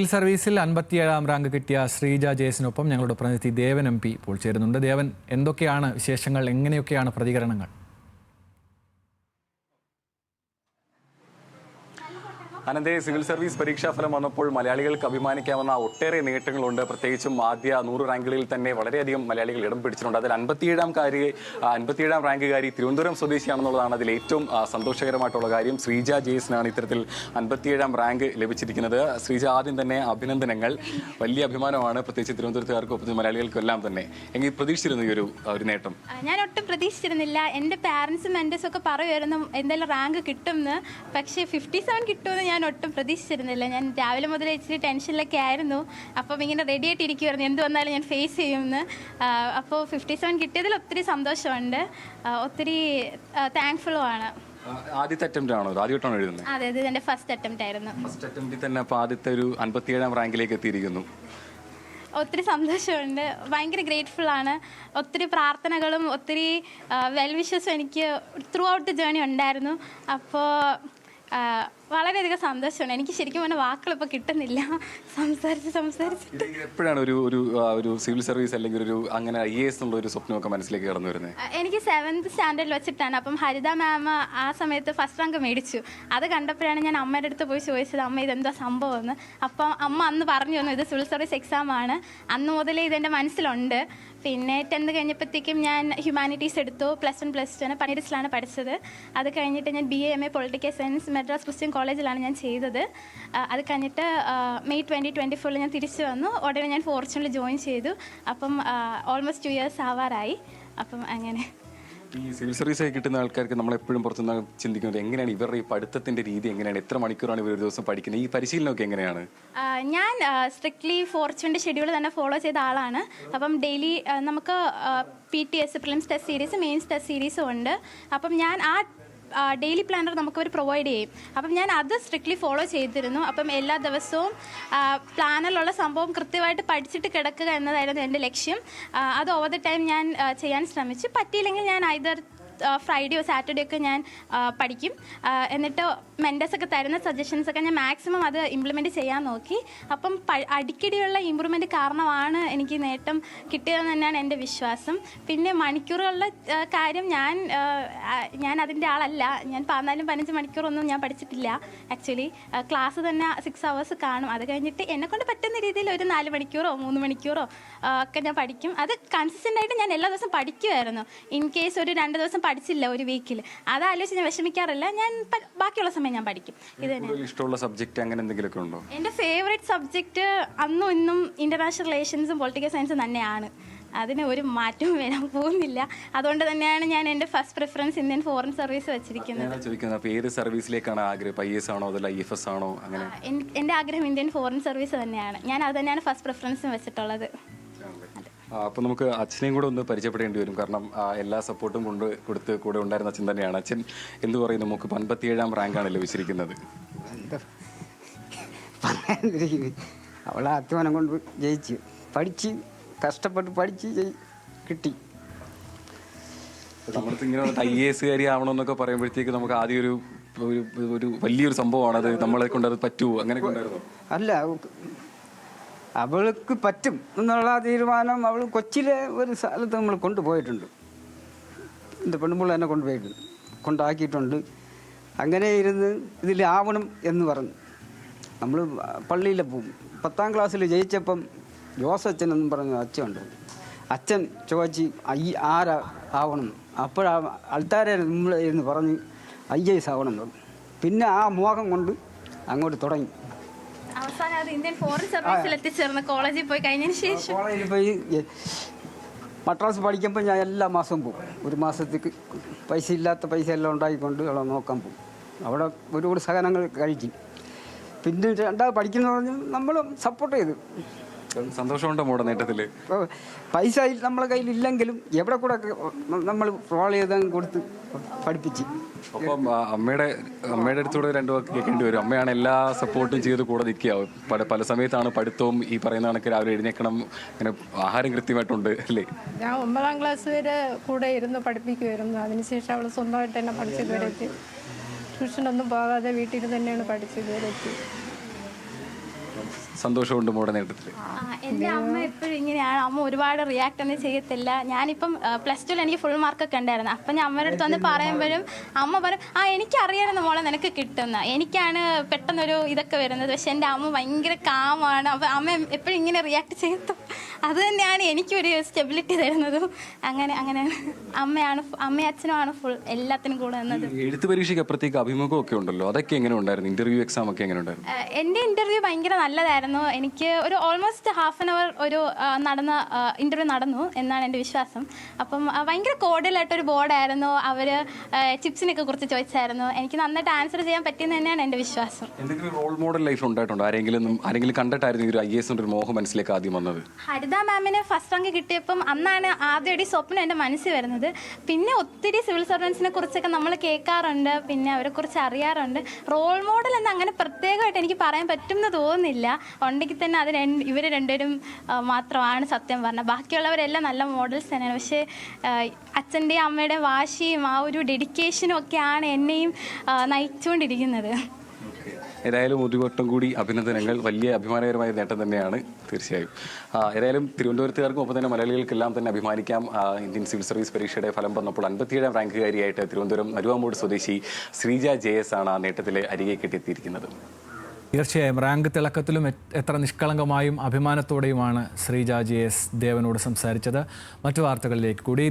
Civil സർവീസിൽ 57ാം rank കിട്ടിയ ശ്രീജ ജേസിനൊപ്പം ഞങ്ങളുടെ പ്രതിനിധി ദേവൻ MP ഇപ്പോൾ ചേരുന്നുണ്ട്. ദേവൻ, എന്തൊക്കെയാണ് വിശേഷങ്ങൾ, എങ്ങനെയൊക്കെയാണ് പ്രതികരണങ്ങൾ? അനന്തേ, സിവിൽ സർവീസ് പരീക്ഷാഫലം വന്നപ്പോൾ മലയാളികൾക്ക് അഭിമാനിക്കാവുന്ന ഒട്ടേറെ നേട്ടങ്ങളുണ്ട്. പ്രത്യേകിച്ചും ആദ്യ 100 റാങ്കുകളിൽ തന്നെ വളരെയധികം മലയാളികൾ ഇടം പിടിച്ചിട്ടുണ്ട്. അതിൽ 57ാം റാങ്കുകാരി തിരുവനന്തപുരം സ്വദേശിയാണെന്നുള്ളതാണ് അതിൽ ഏറ്റവും സന്തോഷകരമായിട്ടുള്ള കാര്യം. ശ്രീജ ജേസിനാണ് ഇത്തരത്തിൽ 57ാം റാങ്ക് ലഭിച്ചിരിക്കുന്നത്. ശ്രീജ, ആദ്യം തന്നെ അഭിനന്ദനങ്ങൾ. വലിയ അഭിമാനമാണ്, പ്രത്യേകിച്ച് തിരുവനന്തപുരത്തുകാർക്കും മലയാളികൾക്കും എല്ലാം തന്നെ. എങ്കിൽ പ്രതീക്ഷിച്ചിരുന്നു ഈ ഒരു നേട്ടം? ഞാൻ ഒട്ടും പ്രതീക്ഷിച്ചിരുന്നില്ല. എൻ്റെ പാരൻസും മെൻറ്റേഴ്സും ഒക്കെ പറയുമായിരുന്നു എന്തായാലും റാങ്ക് കിട്ടുമെന്ന്. പക്ഷേ 57 കിട്ടുമെന്ന് ഞാൻ ഒട്ടും പ്രതീക്ഷിച്ചിരുന്നില്ല. ഞാൻ രാവിലെ മുതൽ ഇച്ചിരി ടെൻഷനിലൊക്കെ ആയിരുന്നു. അപ്പം ഇങ്ങനെ റെഡി ആയിട്ടിരിക്കുമായിരുന്നു, എന്ത് വന്നാലും ഞാൻ ഫേസ് ചെയ്യുമെന്ന്. അപ്പോൾ 57 കിട്ടിയതിൽ ഒത്തിരി സന്തോഷമുണ്ട്, ഒത്തിരി താങ്ക്ഫുള്ളും ആണ്. ആദ്യത്തെ അറ്റംപ്റ്റ് ആണോ? ആദ്യമായിട്ടാണ് എഴുതുന്നത്? അതെ, ഇത് എൻ്റെ ഫസ്റ്റ് അറ്റംപ്റ്റ് ആയിരുന്നു. ഫസ്റ്റ് അറ്റംപ്റ്റിൽ തന്നെ അപ്പോൾ ആദ്യത്തെ ഒരു 57ാം റാങ്കിലേക്ക് എത്തിയിരിക്കുന്നു. ഒത്തിരി സന്തോഷമുണ്ട്, ഭയങ്കര ഗ്രേറ്റ്ഫുൾ ആണ്. ഒത്തിരി പ്രാർത്ഥനകളും ഒത്തിരി വെൽ വിഷസും എനിക്ക് ത്രൂ ഔട്ട് ദി ജേണി ഉണ്ടായിരുന്നു. അപ്പോൾ വളരെയധികം സന്തോഷമാണ്. എനിക്ക് ശരിക്കും പറഞ്ഞാൽ വാക്കുകൾ ഇപ്പോൾ കിട്ടുന്നില്ല, സംസാരിച്ചിട്ട്. എപ്പോഴാണ് ഒരു സിവിൽ സർവീസ് അല്ലെങ്കിൽ ഒരു അങ്ങനെ IAS എന്നുള്ള ഒരു സ്വപ്നമൊക്കെ മനസ്സിലേക്ക് കടന്നു വരുന്നത്? എനിക്ക് 7th സ്റ്റാൻഡേർഡിൽ വെച്ചിട്ടാണ്. അപ്പം ഹരിത മാം ആ സമയത്ത് ഫസ്റ്റ് റാങ്ക് മേടിച്ചു. അത് കണ്ടപ്പോഴാണ് ഞാൻ അമ്മയുടെ അടുത്ത് പോയി ചോദിച്ചത്, അമ്മ ഇതെന്താ സംഭവം എന്ന്. അപ്പം അമ്മ അന്ന് പറഞ്ഞു തന്നു, ഇത് സിവിൽ സർവീസ് എക്സാം ആണ്. അന്ന് മുതലേ ഇതെൻ്റെ മനസ്സിലുണ്ട്. പിന്നെ 10th കഴിഞ്ഞപ്പോഴത്തേക്കും ഞാൻ ഹ്യൂമാനിറ്റീസ് എടുത്തു. +1 +2 പണിഡിസിലാണ് പഠിച്ചത്. അത് കഴിഞ്ഞിട്ട് ഞാൻ BA MA political science Madras Christian കോളേജിലാണ് ഞാൻ ചെയ്തത്. അത് കഴിഞ്ഞിട്ട് മെയ് 2024 ഞാൻ തിരിച്ചു വന്നു. ഉടനെ ഞാൻ ഫോർച്യൂണിൽ ജോയിൻ ചെയ്തു. അപ്പം ഓൾമോസ്റ്റ് 2 years ആവാറായി. അപ്പം അങ്ങനെ ഈ സിവിൽ സർവീസ് ആയി കിട്ടുന്ന ആൾക്കാർക്ക് നമ്മളെപ്പോഴും പുറത്തുനിന്ന് ചിന്തിക്കുന്നത് എങ്ങനെയാണ് ഇവരുടെ ഈ പഠിത്തത്തിന്റെ രീതി, എങ്ങനെയാണ്, എത്ര മണിക്കൂറാണ് ഇവർ ഒരു ദിവസം പഠിക്കുന്നത്, ഈ പരിശീലനമൊക്കെ എങ്ങനെയാണ്? ഞാൻ സ്ട്രിക്ട്ലി ഫോർച്യൂണിൻ്റെ ഷെഡ്യൂൾ തന്നെ ഫോളോ ചെയ്ത ആളാണ്. അപ്പം ഡെയിലി നമുക്ക് PTS prelims test series, mains test സീരീസും ഉണ്ട്. അപ്പം ഞാൻ ഡെയിലി പ്ലാനർ നമുക്കവർ പ്രൊവൈഡ് ചെയ്യും. അപ്പം ഞാൻ അത് സ്ട്രിക്ട്ലി ഫോളോ ചെയ്തിരുന്നു. അപ്പം എല്ലാ ദിവസവും പ്ലാനറിലുള്ള സംഭവം കൃത്യമായിട്ട് പഠിച്ചിട്ട് കിടക്കുക എന്നതായിരുന്നു എൻ്റെ ലക്ഷ്യം. അത് ഓവർ ദ ടൈം ഞാൻ ചെയ്യാൻ ശ്രമിച്ചു. പറ്റിയില്ലെങ്കിൽ ഞാൻ ഫ്രൈഡേയോ സാറ്റർഡേ ഒക്കെ ഞാൻ പഠിക്കും. എന്നിട്ട് മെൻറ്റേഴ്സൊക്കെ തരുന്ന സജഷൻസൊക്കെ ഞാൻ മാക്സിമം അത് ഇംപ്ലിമെൻറ്റ് ചെയ്യാൻ നോക്കി. അപ്പം അടിക്കടിയുള്ള ഇമ്പ്രൂവ്മെൻറ്റ് കാരണമാണ് എനിക്ക് നേട്ടം കിട്ടിയതെന്ന് തന്നെയാണ് എൻ്റെ വിശ്വാസം. പിന്നെ മണിക്കൂറുകളുടെ കാര്യം ഞാൻ അതിൻ്റെ ആളല്ല. ഞാൻ 14-15 മണിക്കൂറൊന്നും ഞാൻ പഠിച്ചിട്ടില്ല. ആക്ച്വലി ക്ലാസ് തന്നെ 6 hours കാണും. അത് കഴിഞ്ഞിട്ട് എന്നെക്കൊണ്ട് പറ്റുന്ന രീതിയിൽ ഒരു 4 മണിക്കൂറോ 3 മണിക്കൂറോ ഒക്കെ ഞാൻ പഠിക്കും. അത് കൺസിസ്റ്റൻ്റായിട്ട് ഞാൻ എല്ലാ ദിവസവും പഠിക്കുമായിരുന്നു. ഇൻ കേസ് ഒരു 2 ദിവസം പഠിച്ചില്ല ഒരു വീക്കിൽ, അതാലോചിച്ച് ഞാൻ വിഷമിക്കാറില്ല. ഞാൻ ബാക്കിയുള്ള സമയം ഞാൻ പഠിക്കും. ഇത് ഇഷ്ടമുള്ള സബ്ജക്റ്റ് അങ്ങനെ എന്തെങ്കിലുമൊക്കെ ഉണ്ടോ? എൻ്റെ ഫേവറേറ്റ് സബ്ജക്റ്റ് അന്നും ഇന്നും ഇന്റർനാഷണൽ റിലേഷൻസും പൊളിറ്റിക്കൽ സയൻസും തന്നെയാണ്. അതിന് ഒരു മാറ്റവും വരാൻ പോകുന്നില്ല. അതുകൊണ്ട് തന്നെയാണ് ഞാൻ എൻ്റെ first preference Indian foreign service വെച്ചിരിക്കുന്നത്. ഏത് സർവീസിലേക്കാണ് ആഗ്രഹം? IAS ആണോ അതല്ല IFS ആണോ? അങ്ങനെ എൻ്റെ ആഗ്രഹം ഇന്ത്യൻ ഫോറിൻ സർവീസ് തന്നെയാണ്. ഞാൻ അത് തന്നെയാണ് ഫസ്റ്റ് പ്രിഫറൻസും വെച്ചിട്ടുള്ളത്. അപ്പോൾ നമുക്ക് അച്ഛനെയും കൂടെ ഒന്ന് പരിചയപ്പെടേണ്ടി വരും. കാരണം എല്ലാ സപ്പോർട്ടും കൊടുത്ത് കൂടെ ഉണ്ടായിരുന്ന അച്ഛൻ തന്നെയാണ്. അച്ഛൻ എന്ത് പറയുന്നു? നമുക്ക് 57ാം റാങ്കാണ് ലഭിച്ചിരിക്കുന്നത്. അവളെ അധ്വാനം കൊണ്ട് ജയിച്ച് പഠിച്ച് കഷ്ടപ്പെട്ട് പഠിച്ച് കിട്ടി. നമ്മൾക്ക് ഇങ്ങനെ IAS കാരി ആവണമെന്നൊക്കെ പറയുമ്പോഴത്തേക്ക് നമുക്ക് ആദ്യം ഒരു വലിയൊരു സംഭവമാണ്. അത് നമ്മളെ കൊണ്ട് അത് പറ്റുമോ? അങ്ങനെ ഉണ്ടായിരുന്നോ? അല്ല, അവൾക്ക് പറ്റും എന്നുള്ള തീരുമാനം അവൾ കൊച്ചിലെ ഒരു സ്ഥലത്ത് നമ്മൾ കൊണ്ടുപോയിട്ടുണ്ട്. എൻ്റെ പെണ്ണുമ്പോൾ എന്നെ കൊണ്ടാക്കിയിട്ടുണ്ട്. അങ്ങനെ ഇരുന്ന് ഇതിലാവണം എന്ന് പറഞ്ഞു നമ്മൾ പള്ളിയിൽ പോകും. 10ാം ക്ലാസ്സിൽ ജയിച്ചപ്പം ജോസച്ചൻ എന്നും പറഞ്ഞ അച്ഛനുണ്ട്. അച്ഛൻ ചോദിച്ച് ആരാ ആവണം? അപ്പോഴാ ആൾക്കാരെ നമ്മൾ എന്ന് പറഞ്ഞ് IAS ആവണം എന്ന്. പിന്നെ ആ മോഹം കൊണ്ട് അങ്ങോട്ട് തുടങ്ങി. ഇന്ത്യൻ ഫോറിൻ സർവീസിൽ എത്തിച്ചേർന്ന് കോളേജിൽ പോയി കഴിഞ്ഞതിന് ശേഷം കോളേജിൽ പോയി മദ്രാസ് പഠിക്കുമ്പോൾ ഞാൻ എല്ലാ മാസവും പോകും. ഒരു മാസത്തേക്ക് പൈസ എല്ലാം ഉണ്ടാക്കിക്കൊണ്ട് അവിടെ നോക്കാൻ പോകും. അവിടെ ഒരുപാട് സഹനങ്ങൾ കഴിക്കും. പിന്നെ രണ്ടാമത് പഠിക്കുന്ന പറഞ്ഞ് നമ്മൾ സപ്പോർട്ട് ചെയ്തു. സന്തോഷമുണ്ടോ മോടെ നേട്ടത്തിൽ? പൈസ നമ്മളെ കയ്യിൽ ഇല്ലെങ്കിലും എവിടെ കൂടെ നമ്മൾ റോൾ ചെയ്ത് കൊടുത്ത് പഠിപ്പിച്ച്. അപ്പം അമ്മയുടെ അടുത്തൂടെ 2 വാക്ക് കേൾക്കേണ്ടി വരും. അമ്മയാണ് എല്ലാ സപ്പോർട്ടും ചെയ്ത് കൂടെ നിൽക്കുക. പല സമയത്താണ് പഠിത്തവും ഈ പറയുന്ന കണക്ക് രാവിലെ എഴുന്നേക്കണം, അങ്ങനെ ആഹാരം കൃത്യമായിട്ടുണ്ട് അല്ലേ? ഞാൻ 9ാം ക്ലാസ് വരെ കൂടെ ഇരുന്ന് പഠിപ്പിക്കുമായിരുന്നു. അതിനുശേഷം അവൾ സ്വന്തമായിട്ട് തന്നെ പഠിച്ചത് വരെ എത്തി. ട്യൂഷനൊന്നും പോകാതെ വീട്ടിൽ തന്നെയാണ് പഠിച്ചത് വരെ എത്തി. സന്തോഷമുണ്ട് മോടെ നേട്ടത്തിൽ. എൻ്റെ അമ്മ എപ്പോഴും ഇങ്ങനെയാണ്. അമ്മ ഒരുപാട് റിയാക്ട് ഒന്നും ചെയ്യത്തില്ല. ഞാനിപ്പം +2 എനിക്ക് ഫുൾ മാർക്കൊക്കെ ഉണ്ടായിരുന്നു. അപ്പം ഞാൻ അമ്മയുടെ അടുത്ത് വന്ന് പറയുമ്പോഴും അമ്മ പറയും എനിക്കറിയാമായിരുന്നു മോളെ നിനക്ക് കിട്ടുന്ന, എനിക്കാണ് പെട്ടെന്നൊരു ഇതൊക്കെ വരുന്നത്. പക്ഷെ എൻ്റെ അമ്മ ഭയങ്കര കാമാണ്. അപ്പം അമ്മ എപ്പോഴും ഇങ്ങനെ റിയാക്ട് ചെയ്തു. അത് തന്നെയാണ് എനിക്കൊരു സ്റ്റെബിലിറ്റി തരുന്നതും. അങ്ങനെ അമ്മയും അച്ഛനുമാണ് ഫുൾ എല്ലാത്തിനും കൂടെ നിന്നത്. എഴുത്ത് പരീക്ഷയ്ക്ക് അപ്പുറത്തേക്ക് അഭിമുഖമൊക്കെ ഉണ്ടല്ലോ, അതൊക്കെ എങ്ങനെ ഉണ്ടായിരുന്നു? ഇന്റർവ്യൂ എക്സാം ഒക്കെ എങ്ങനെ ഉണ്ടായിരുന്നു? എൻ്റെ ഇൻ്റർവ്യൂ ഭയങ്കര നല്ലതായിരുന്നു. എനിക്ക് ഒരു ഓൾമോസ്റ്റ് ½ an hour ഒരു ഇൻ്റർവ്യൂ നടന്നു എന്നാണ് എൻ്റെ വിശ്വാസം. അപ്പം ഭയങ്കര കോഡിലായിട്ടൊരു ബോർഡായിരുന്നു. അവർ ചിപ്സിനൊക്കെ കുറിച്ച് ചോദിച്ചായിരുന്നു. എനിക്ക് നന്നായിട്ട് ആൻസർ ചെയ്യാൻ പറ്റിയെന്ന് തന്നെയാണ് എൻ്റെ വിശ്വാസം. എന്തെങ്കിലും റോൾ മോഡൽ ലൈഫ് ഉണ്ടായിട്ടുണ്ടോ? ആരെങ്കിലും കണ്ടിട്ടായിരുന്നു ഒരു IAS ഒരു മോഹം മനസ്സിലേക്ക് ആദ്യം വന്നത്? ഹരിത മാമിന് ഫസ്റ്റ് റാങ്ക് കിട്ടിയപ്പം അന്നാണ് ആദ്യമായിട്ട് ഈ സ്വപ്നം എൻ്റെ മനസ്സിൽ വരുന്നത്. പിന്നെ ഒത്തിരി സിവിൽ സർവൻസിനെ കുറിച്ചൊക്കെ നമ്മൾ കേൾക്കാറുണ്ട്, പിന്നെ അവരെക്കുറിച്ച് അറിയാറുണ്ട്. റോൾ മോഡൽ എന്ന് അങ്ങനെ പ്രത്യേകമായിട്ട് എനിക്ക് പറയാൻ പറ്റുമെന്ന് തോന്നുന്നില്ല. ഉണ്ടെങ്കിൽ തന്നെ അത് ഇവർ രണ്ടുപേരും മാത്രമാണ് സത്യം പറഞ്ഞത്. ബാക്കിയുള്ളവരെല്ലാം നല്ല മോഡൽസ് തന്നെയാണ്. പക്ഷേ അച്ഛൻ്റെയും അമ്മയുടെയും വാശിയും ആ ഒരു ഡെഡിക്കേഷനും ഒക്കെയാണ് എന്നെയും നയിച്ചുകൊണ്ടിരിക്കുന്നത്. ഏതായാലും ഒരു വട്ടം കൂടി അഭിനന്ദനങ്ങൾ. വലിയ അഭിമാനകരമായ നേട്ടം തന്നെയാണ് തീർച്ചയായും. ഏതായാലും തിരുവനന്തപുരത്തുകാർക്കും ഒപ്പം തന്നെ മലയാളികൾക്കെല്ലാം തന്നെ അഭിമാനിക്കാം. ഇന്ത്യൻ സിവിൽ സർവീസ് പരീക്ഷയുടെ ഫലം വന്നപ്പോൾ 57ാം റാങ്കുകാരിയായിട്ട് തിരുവനന്തപുരം അരുവാമൂട് സ്വദേശി ശ്രീജ JS ആണ് ആ നേട്ടത്തിൽ അരികെ എത്തിയിരിക്കുന്നത്. തീർച്ചയായും റാങ്ക് തിളക്കത്തിലും എത്ര നിഷ്കളങ്കമായും അഭിമാനത്തോടെയുമാണ് ശ്രീജ JS ദേവനോട് സംസാരിച്ചത്. മറ്റു വാർത്തകളിലേക്ക് കൂടി.